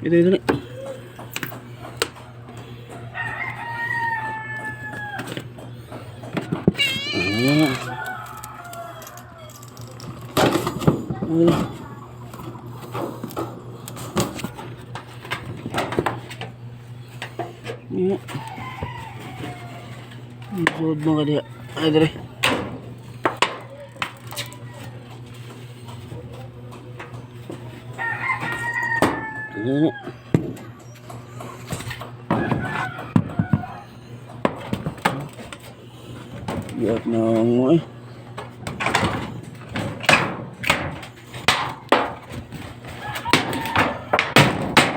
Ito. Isod mo ka diya. Ay, dali. Ayan. Biyak na mo eh.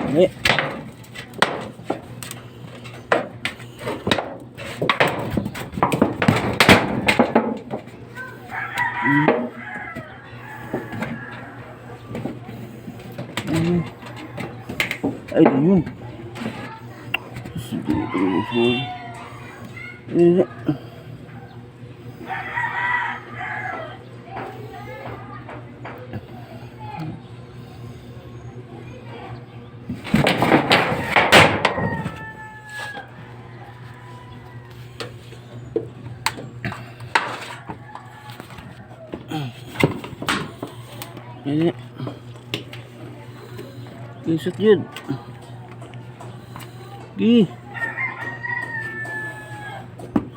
Dali. Ay, di yun. Sige, ini kisut yun. Gili.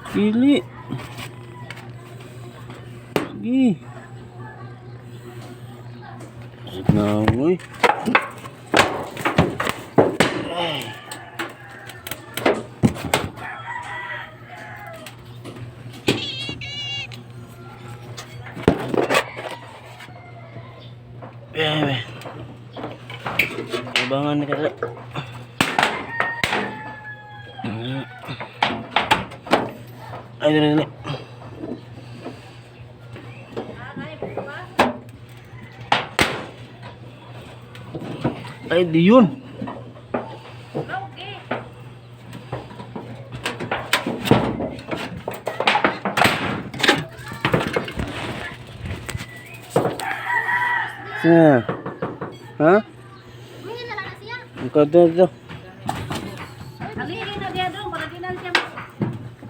Sige. Sige na mo eh. Abangan ni kata. Ay, dali. Ay, di yun. Siya. Ha? Ikaw dito. Alihin na dia dong, para dinan siya mo.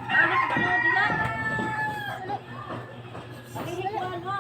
Balik ko diyan. Alihin ko ano.